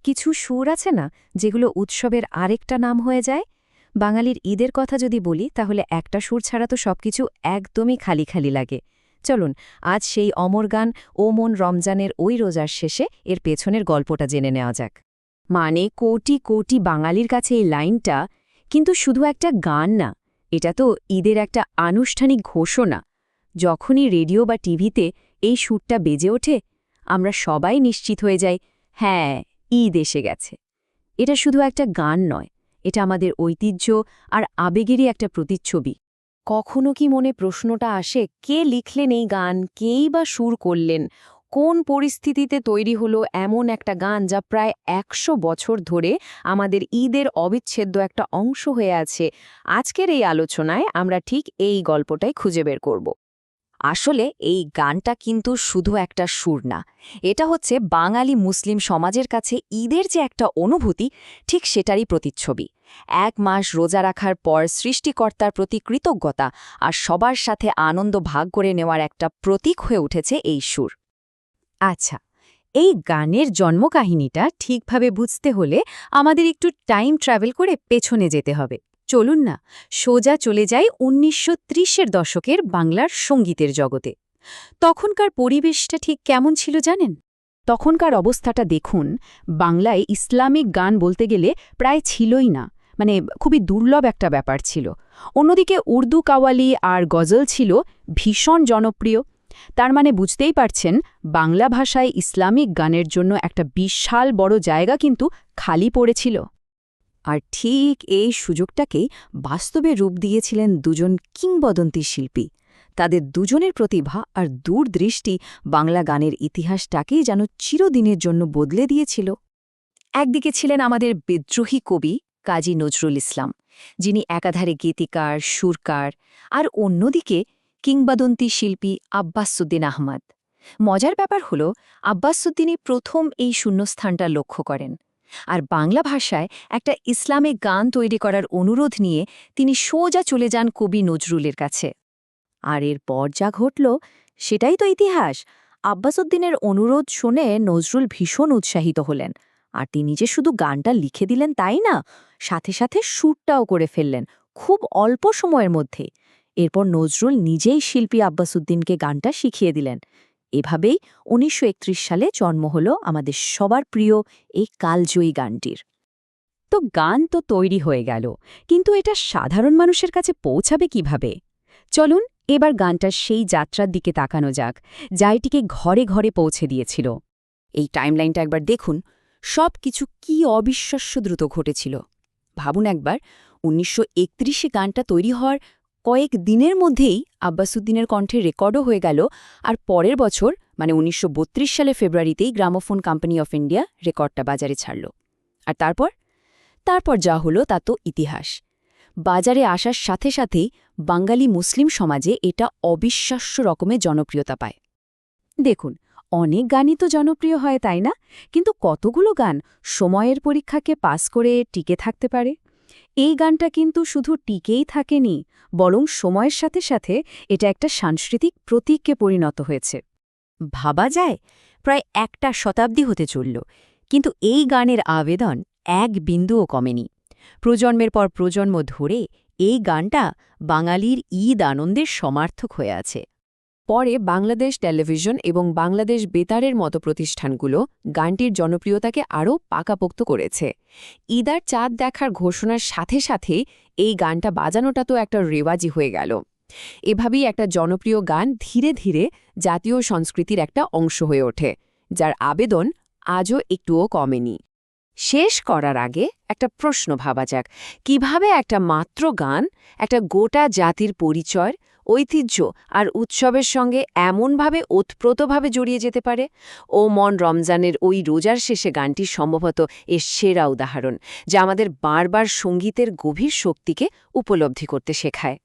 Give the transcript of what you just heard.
কিছু সুর আছে না যেগুলো উৎসবের আরেকটা নাম হয়ে যায়? বাঙালির ঈদের কথা যদি বলি তাহলে একটা সুর ছাড়া তো সবকিছু একদমই খালি খালি লাগে। চলুন আজ সেই অমর গান ও মন রমজানের ওই রোজার শেষে এর পেছনের গল্পটা জেনে নেওয়া যাক। মানে কোটি কোটি বাঙালির কাছে এই লাইনটা কিন্তু শুধু একটা গান না, এটা তো ঈদের একটা আনুষ্ঠানিক ঘোষণা। যখনই রেডিও বা টিভিতে এই সুরটা বেজে ওঠে আমরা সবাই নিশ্চিত হয়ে যাই, হ্যাঁ, ঈদ এসে গেছে। এটা শুধু একটা গান নয়, এটা আমাদের ঐতিহ্য আর আবেগেরই একটা প্রতিচ্ছবি। কখনো কি মনে প্রশ্নটা আসে, কে লিখলেন এই গান, কেই বা সুর করলেন, কোন পরিস্থিতিতে তৈরি হলো এমন একটা গান যা প্রায় ১০০ বছর ধরে আমাদের ঈদের অবিচ্ছেদ্য একটা অংশ হয়ে আছে? আজকের এই আলোচনায় আমরা ঠিক এই গল্পটাই খুঁজে বের করব। আসলে এই গানটা কিন্তু শুধু একটা সুর না, এটা হচ্ছে বাঙালি মুসলিম সমাজের কাছে ঈদের যে একটা অনুভূতি, ঠিক সেটারই প্রতিচ্ছবি। ১ মাস রোজা রাখার পর সৃষ্টিকর্তার প্রতি কৃতজ্ঞতা আর সবার সাথে আনন্দ ভাগ করে নেওয়ার একটা প্রতীক হয়ে উঠেছে এই সুর। আচ্ছা, এই গানের জন্মকাহিনীটা ঠিকভাবে বুঝতে হলে আমাদের একটু টাইম ট্রাভেল করে পেছনে যেতে হবে। চলুন না সোজা চলে যাই ১৯৩০-এর দশকের বাংলার সঙ্গীতের জগতে। তখনকার পরিবেশটা ঠিক কেমন ছিল জানেন? তখনকার অবস্থাটা দেখুন, বাংলায় ইসলামিক গান বলতে গেলে প্রায় ছিলই না, মানে খুবই দুর্লভ একটা ব্যাপার ছিল। অন্যদিকে উর্দু কাওয়ালি আর গজল ছিল ভীষণ জনপ্রিয়। তার মানে বুঝতেই পারছেন, বাংলা ভাষায় ইসলামিক গানের জন্য একটা বিশাল বড় জায়গা কিন্তু খালি পড়েছিল। আর ঠিক এই সুযোগটাকেই বাস্তবে রূপ দিয়েছিলেন দুজন কিংবদন্তি শিল্পী। তাদের দুজনের প্রতিভা আর দূরদৃষ্টি বাংলা গানের ইতিহাসটাকেই যেন চিরদিনের জন্য বদলে দিয়েছিল। একদিকে ছিলেন আমাদের বিদ্রোহী কবি কাজী নজরুল ইসলাম, যিনি একাধারে গীতিকার, সুরকার, আর অন্যদিকে কিংবদন্তি শিল্পী আব্বাসুদ্দিন আহমদ। মজার ব্যাপার হল, আব্বাসুদ্দিনই প্রথম এই শূন্যস্থানটা লক্ষ্য করেন, আর বাংলা ভাষায় একটা ইসলামিক গান তৈরি করার অনুরোধ নিয়ে তিনি সোজা চলে যান কবি নজরুলের কাছে। আর এরপর যা ঘটল সেটাই তো ইতিহাস। আব্বাসুদ্দিনের অনুরোধ শুনে নজরুল ভীষণ উৎসাহিত হলেন, আর তিনি যে শুধু গানটা লিখে দিলেন তাই না, সাথে সাথে সুরটাও করে ফেললেন খুব অল্প সময়ের মধ্যে। এরপর নজরুল নিজেই শিল্পী আব্বাসুদ্দিনকে গানটা শিখিয়ে দিলেন। এভাবেই ১৯৩১ সালে জন্ম হল আমাদের সবার প্রিয় এই কালজয়ী গানটির। তো গান তো তৈরি হয়ে গেল, কিন্তু এটা সাধারণ মানুষের কাছে পৌঁছাবে কিভাবে? চলুন এবার গানটার সেই যাত্রার দিকে তাকানো যাক, যা এটিকে ঘরে ঘরে পৌঁছে দিয়েছিল। এই টাইমলাইনটা একবার দেখুন, সব কিছু কি অবিশ্বাস্য দ্রুত ঘটেছিল। ভাবুন একবার, ১৯৩১-এ গানটা তৈরি হওয়ার কয়েক দিনের মধ্যেই আব্বাসুদ্দিনের কণ্ঠে রেকর্ডও হয়ে গেল, আর পরের বছর মানে ১৯৩২ সালে ফেব্রুয়ারিতেই গ্রামোফোন কোম্পানি অফ ইন্ডিয়া রেকর্ডটা বাজারে ছাড়ল। আর তারপর যা হলো তা তো ইতিহাস। বাজারে আসার সাথে সাথেই বাঙালি মুসলিম সমাজে এটা অবিশ্বাস্য রকমের জনপ্রিয়তা পায়। দেখুন, অনেক গানই তো জনপ্রিয় হয় তাই না, কিন্তু কতগুলো গান সময়ের পরীক্ষাকে পাস করে টিকে থাকতে পারে? এই গানটা কিন্তু শুধু টিকেই থাকেনি, বরং সময়ের সাথে সাথে এটা একটা সাংস্কৃতিক প্রতীককে পরিণত হয়েছে। ভাবা যায়, প্রায় একটা শতাব্দী হতে চলল, কিন্তু এই গানের আবেদন এক বিন্দুও কমেনি। প্রজন্মের পর প্রজন্ম ধরে এই গানটা বাঙালির ঈদ আনন্দের সমার্থক হয়ে আছে। পরে বাংলাদেশ টেলিভিশন এবং বাংলাদেশ বেতারের মতো প্রতিষ্ঠানগুলো গানটির জনপ্রিয়তাকে আরও পাকাপোক্ত করেছে। ঈদার চাঁদ দেখার ঘোষণার সাথে সাথে এই গানটা বাজানোটা তো একটা রেওয়াজি হয়ে গেল। এভাবেই একটা জনপ্রিয় গান ধীরে ধীরে জাতীয় সংস্কৃতির একটা অংশ হয়ে ওঠে, যার আবেদন আজও একটুও কমেনি। শেষ করার আগে একটা প্রশ্ন ভাবা যাক, কিভাবে একটা মাত্র গান একটা গোটা জাতির পরিচয়, ঐতিহ্য আর উৎসবের সঙ্গে এমনভাবে ওতপ্রোতভাবে জড়িয়ে যেতে পারে? ও মন রমজানের ওই রোজার শেষে গানটি সম্ভবত এর সেরা উদাহরণ, যা আমাদের বারবার সঙ্গীতের গভীর শক্তিকে উপলব্ধি করতে শেখায়।